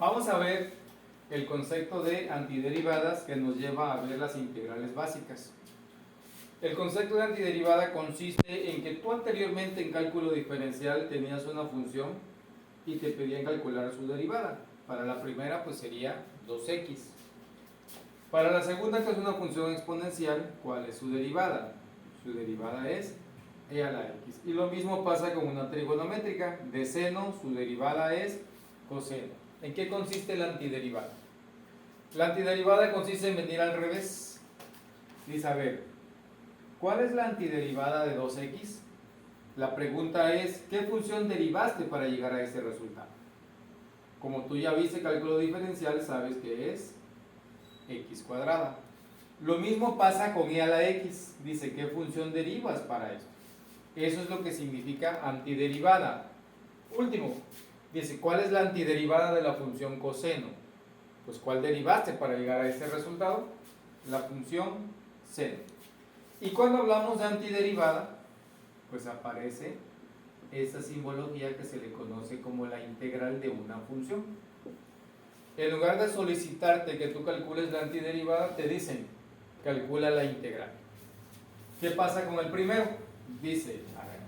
Vamos a ver el concepto de antiderivadas que nos lleva a ver las integrales básicas. El concepto de antiderivada consiste en que tú anteriormente en cálculo diferencial tenías una función y te pedían calcular su derivada. Para la primera pues sería 2x. Para la segunda, que es una función exponencial, ¿cuál es su derivada? Su derivada es e a la x. Y lo mismo pasa con una trigonométrica. De seno, su derivada es coseno. ¿En qué consiste la antiderivada? La antiderivada consiste en venir al revés. Dice, a ver, ¿cuál es la antiderivada de 2x? La pregunta es, ¿qué función derivaste para llegar a ese resultado? Como tú ya viste cálculo diferencial, sabes que es x cuadrada. Lo mismo pasa con e a la x. Dice, ¿qué función derivas para esto? Eso es lo que significa antiderivada. Último, dice, ¿cuál es la antiderivada de la función coseno? Pues, ¿cuál derivaste para llegar a ese resultado? La función seno. Y cuando hablamos de antiderivada, pues aparece esa simbología que se le conoce como la integral de una función. En lugar de solicitarte que tú calcules la antiderivada, te dicen, calcula la integral. ¿Qué pasa con el primero? Dice, a ver,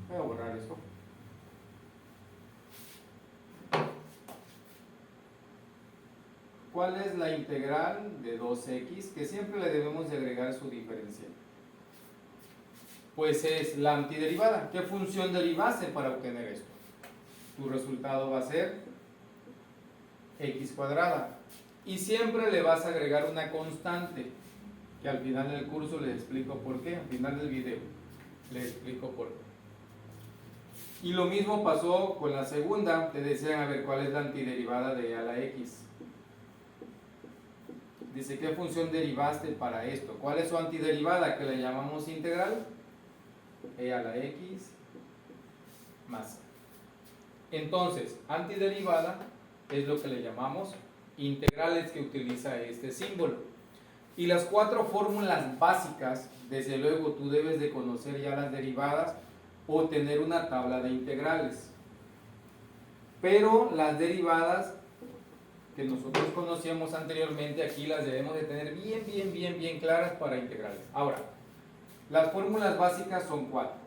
voy a borrar esto. ¿Cuál es la integral de 2x? Que siempre le debemos de agregar su diferencial. Pues es la antiderivada. ¿Qué función derivaste para obtener esto? Tu resultado va a ser x cuadrada. Y siempre le vas a agregar una constante, que al final del curso les explico por qué, al final del video les explico por qué. Y lo mismo pasó con la segunda. Te decían, a ver, ¿cuál es la antiderivada de e a la x? Dice, ¿qué función derivaste para esto? ¿Cuál es su antiderivada? Que le llamamos integral e a la x más. Entonces, antiderivada es lo que le llamamos integrales, que utiliza este símbolo. Y las cuatro fórmulas básicas, desde luego tú debes de conocer ya las derivadas o tener una tabla de integrales. Pero las derivadas que nosotros conocíamos anteriormente, aquí las debemos de tener bien claras para integrales. Ahora, las fórmulas básicas son cuatro.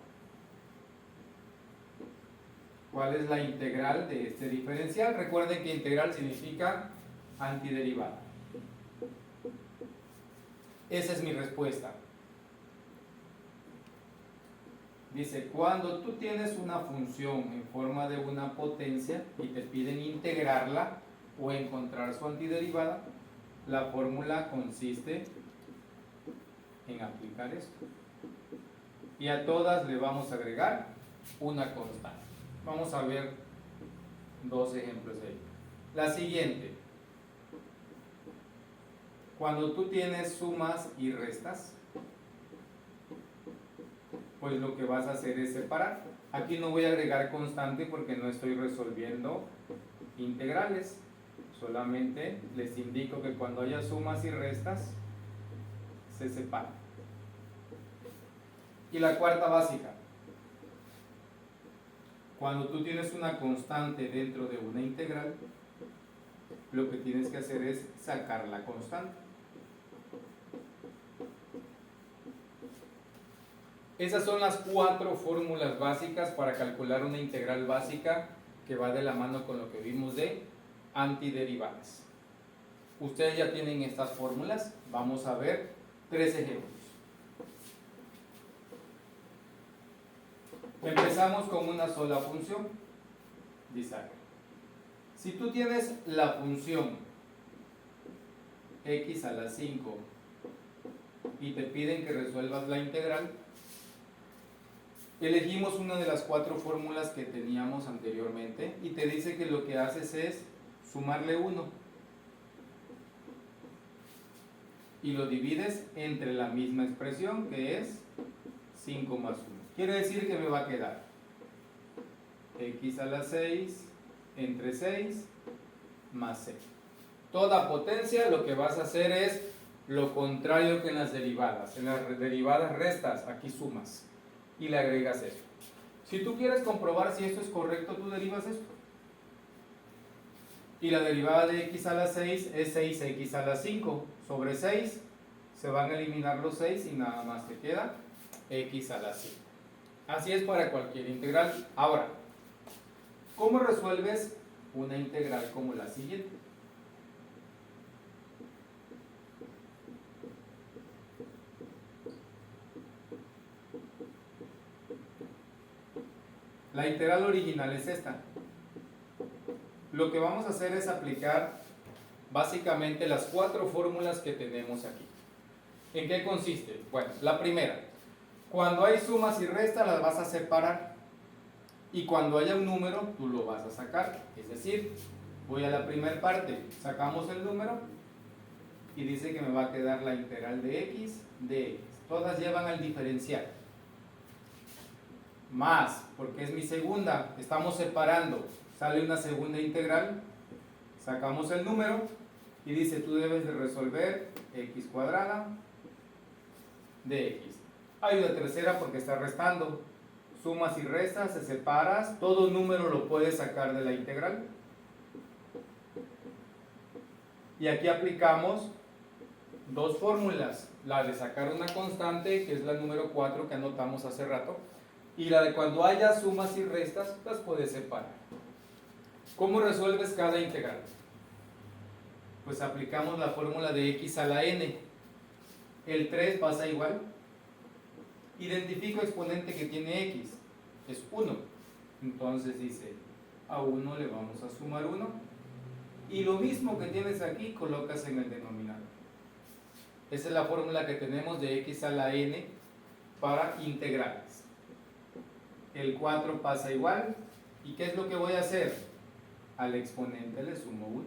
¿Cuál es la integral de este diferencial? Recuerden que integral significa antiderivada. Esa es mi respuesta. Dice, cuando tú tienes una función en forma de una potencia y te piden integrarla o encontrar su antiderivada, la fórmula consiste en aplicar esto. Y a todas le vamos a agregar una constante. Vamos a ver dos ejemplos de ello. La siguiente. Cuando tú tienes sumas y restas, pues lo que vas a hacer es separar. Aquí no voy a agregar constante porque no estoy resolviendo integrales. Solamente les indico que cuando haya sumas y restas, se separan. Y la cuarta básica. Cuando tú tienes una constante dentro de una integral, lo que tienes que hacer es sacar la constante. Esas son las cuatro fórmulas básicas para calcular una integral básica, que va de la mano con lo que vimos de antiderivadas. Ustedes ya tienen estas fórmulas. Vamos a ver tres ejemplos. Empezamos con una sola función. Dice, si tú tienes la función x a la 5 y te piden que resuelvas la integral, elegimos una de las cuatro fórmulas que teníamos anteriormente y te dice que lo que haces es sumarle 1 y lo divides entre la misma expresión, que es 5 más 1. Quiere decir que me va a quedar x a la 6 entre 6 más 6. Toda potencia, lo que vas a hacer es lo contrario que en las derivadas. En las derivadas restas, aquí sumas y le agregas esto. Si tú quieres comprobar si esto es correcto, tú derivas esto. Y la derivada de x a la 6 es 6x a la 5 sobre 6. Se van a eliminar los 6 y nada más te queda x a la 5. Así es para cualquier integral. Ahora, ¿cómo resuelves una integral como la siguiente? La integral original es esta. Lo que vamos a hacer es aplicar básicamente las 4 fórmulas que tenemos aquí. ¿En qué consiste? Bueno, la primera, cuando hay sumas y restas las vas a separar y cuando haya un número tú lo vas a sacar. Es decir, voy a la primera parte, sacamos el número y dice que me va a quedar la integral de x de x. Todas llevan al diferencial. Más, porque es mi segunda, estamos separando, sale una segunda integral, sacamos el número y dice tú debes de resolver x cuadrada de x. Hay una tercera porque está restando, sumas y restas, se separas, todo número lo puedes sacar de la integral. Y aquí aplicamos dos fórmulas, la de sacar una constante, que es la número 4 que anotamos hace rato, y la de cuando haya sumas y restas, las puedes separar. ¿Cómo resuelves cada integral? Pues aplicamos la fórmula de x a la n. El 3 pasa igual. Identifico exponente que tiene x, es 1. Entonces dice, a 1 le vamos a sumar 1. Y lo mismo que tienes aquí, colocas en el denominador. Esa es la fórmula que tenemos de x a la n para integrales. El 4 pasa igual. ¿Y qué es lo que voy a hacer? Al exponente le sumo 1.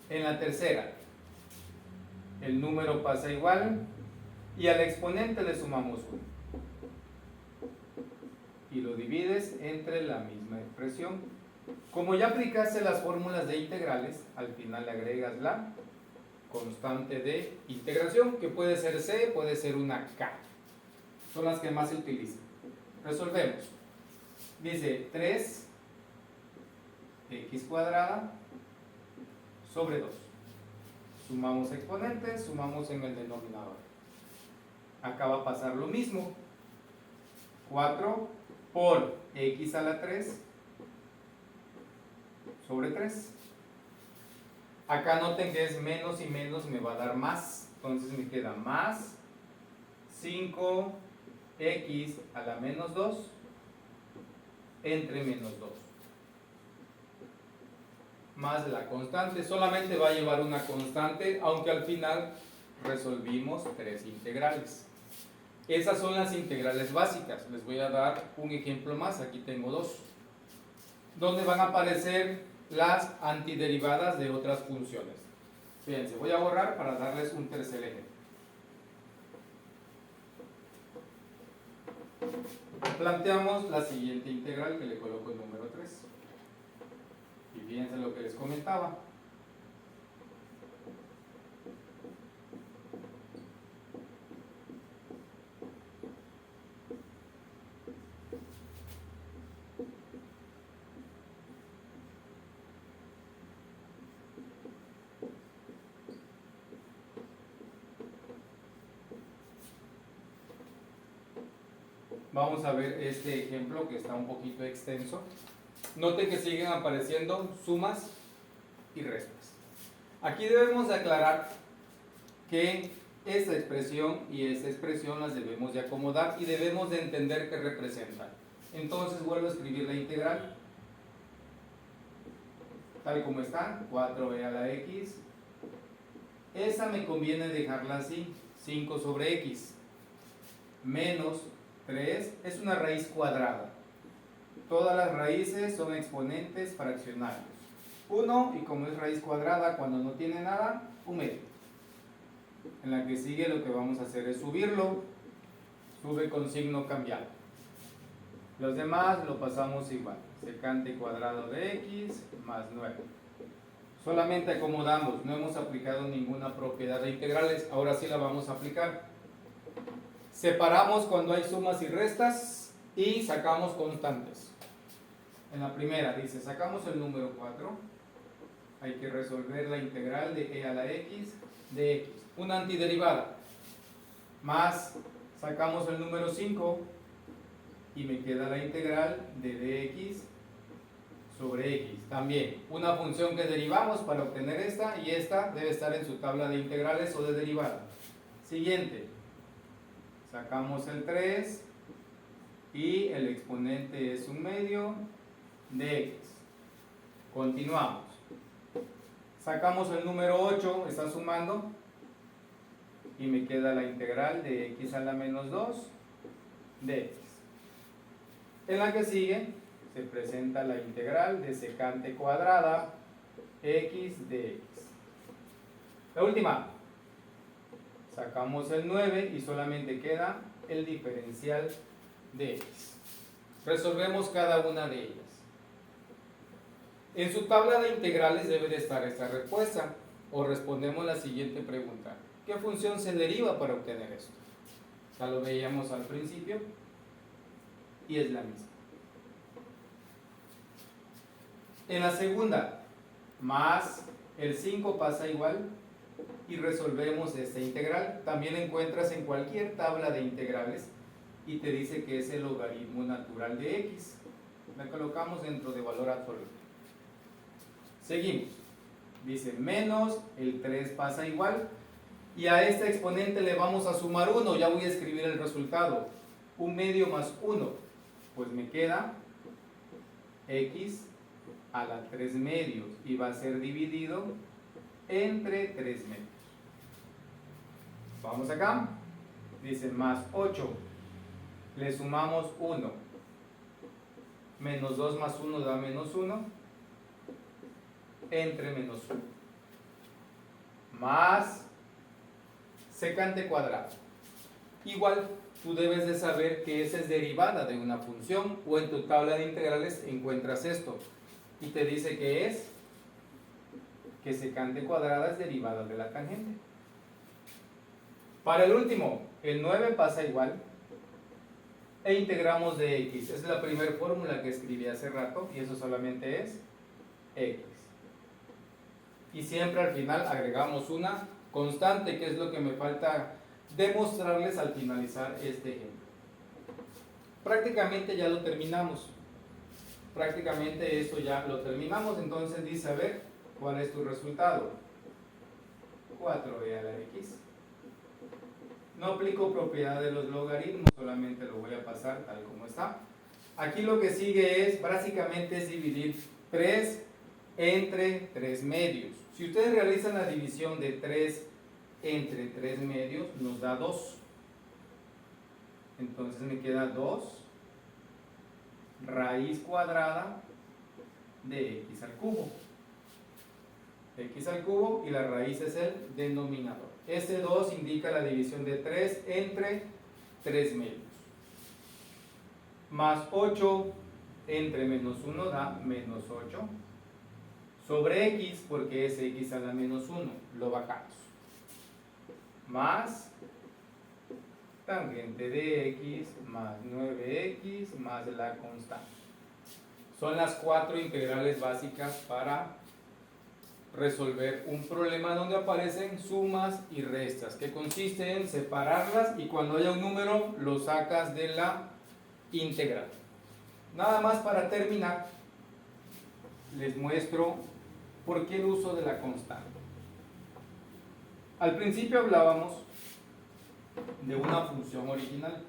En la tercera, el número pasa igual y al exponente le sumamos 1. Y lo divides entre la misma expresión. Como ya aplicaste las fórmulas de integrales, al final le agregas la constante de integración, que puede ser c, puede ser una k. Son las que más se utilizan. Resolvemos. Dice 3x cuadrada sobre 2. Sumamos exponentes, sumamos en el denominador. Acá va a pasar lo mismo. 4 por x a la 3 sobre 3. Acá noten que es menos y menos, me va a dar más. Entonces me queda más 5x a la menos 2 entre menos 2. Más la constante, solamente va a llevar una constante, aunque al final resolvimos 3 integrales. Esas son las integrales básicas. Les voy a dar un ejemplo más, aquí tengo 2, donde van a aparecer las antiderivadas de otras funciones. Fíjense, voy a borrar para darles un tercer ejemplo. Planteamos la siguiente integral que le coloco el número 3. Y fíjense lo que les comentaba. Vamos a ver este ejemplo que está un poquito extenso. Noten que siguen apareciendo sumas y restas. Aquí debemos de aclarar que esta expresión y esta expresión las debemos de acomodar y debemos de entender qué representan. Entonces vuelvo a escribir la integral tal como está, 4b a la x. Esa me conviene dejarla así, 5 sobre x menos 3 es una raíz cuadrada. Todas las raíces son exponentes fraccionarios. 1, y como es raíz cuadrada, cuando no tiene nada, un medio. En la que sigue lo que vamos a hacer es subirlo. Sube con signo cambiado. Los demás lo pasamos igual. Secante cuadrado de x más 9. Solamente acomodamos, no hemos aplicado ninguna propiedad de integrales. Ahora sí la vamos a aplicar. Separamos cuando hay sumas y restas. y sacamos constantes. En la primera dice, sacamos el número 4, hay que resolver la integral de e a la x de x, una antiderivada, más sacamos el número 5 y me queda la integral de dx sobre x. También una función que derivamos para obtener esta, y esta debe estar en su tabla de integrales o de derivada. Siguiente, sacamos el 3 y el exponente es 1/2 de x. Continuamos. Sacamos el número 8, está sumando, y me queda la integral de x a la menos 2 de x. En la que sigue se presenta la integral de secante cuadrada x de x. La última, sacamos el 9 y solamente queda el diferencial de x. Resolvemos cada una de ellas. En su tabla de integrales debe de estar esta respuesta, o respondemos la siguiente pregunta: ¿qué función se deriva para obtener esto? Ya lo veíamos al principio y es la misma. En la segunda, más el 5 pasa igual y resolvemos esta integral. También encuentras en cualquier tabla de integrales y te dice que es el logaritmo natural de x. La colocamos dentro de valor absoluto. Seguimos. Dice menos el 3 pasa igual, y a este exponente le vamos a sumar 1. Ya voy a escribir el resultado. 1/2 más 1, pues me queda x a la 3/2 y va a ser dividido entre 3/2. Vamos acá. Dice más 8. Le sumamos 1. Menos 2 más 1 da menos 1. Entre menos 1. Más secante cuadrado. Igual, tú debes de saber que esa es derivada de una función, o en tu tabla de integrales encuentras esto y te dice que secante cuadrada es derivada de la tangente. Para el último, el 9 pasa igual e integramos de x. Esa es la primera fórmula que escribí hace rato, y eso solamente es x. Y siempre al final agregamos una constante, que es lo que me falta demostrarles al finalizar este ejemplo. Prácticamente ya lo terminamos. Prácticamente esto ya lo terminamos. Entonces dice, a ver, ¿cuál es tu resultado? 4e a la x. No aplico propiedad de los logaritmos, solamente lo voy a pasar tal como está. Aquí lo que sigue es, básicamente es dividir 3 entre 3/2. Si ustedes realizan la división de 3 entre 3/2, nos da 2. Entonces me queda 2 raíz cuadrada de x al cubo. X al cubo, y la raíz es el denominador. Este 2 indica la división de 3 entre 3/2. Más 8 entre menos 1 da menos 8. Sobre x, porque es x a la menos 1, lo bajamos. Más tangente de x más 9x más la constante. Son las 4 integrales básicas para resolver un problema donde aparecen sumas y restas, que consiste en separarlas, y cuando haya un número lo sacas de la integral. Nada más para terminar, les muestro por qué el uso de la constante. Al principio hablábamos de una función original,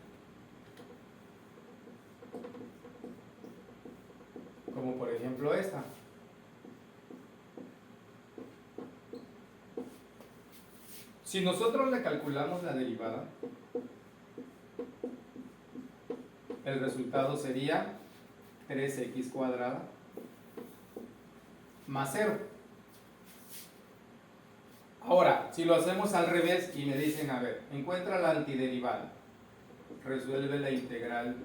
como por ejemplo esta. Si nosotros le calculamos la derivada, el resultado sería 3x cuadrada más 0. Ahora, si lo hacemos al revés y me dicen, a ver, encuentra la antiderivada, resuelve la integral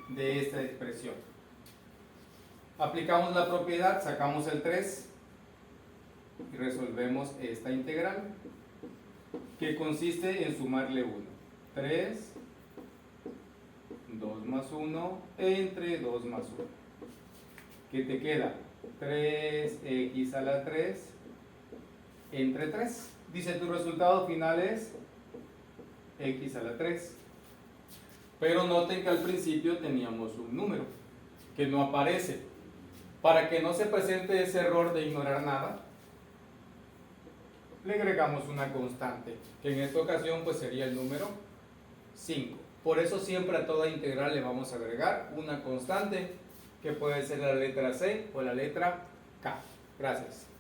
de esta expresión. Aplicamos la propiedad, sacamos el 3 y resolvemos esta integral, que consiste en sumarle 1. 3, 2 más 1 entre 2 más 1. ¿Qué te queda? 3x a la 3 entre 3. Dice, tu resultado final es x a la 3. Pero noten que al principio teníamos un número que no aparece. Para que no se presente ese error de ignorar nada, le agregamos una constante, que en esta ocasión pues sería el número 5. Por eso siempre a toda integral le vamos a agregar una constante, que puede ser la letra C o la letra K. Gracias.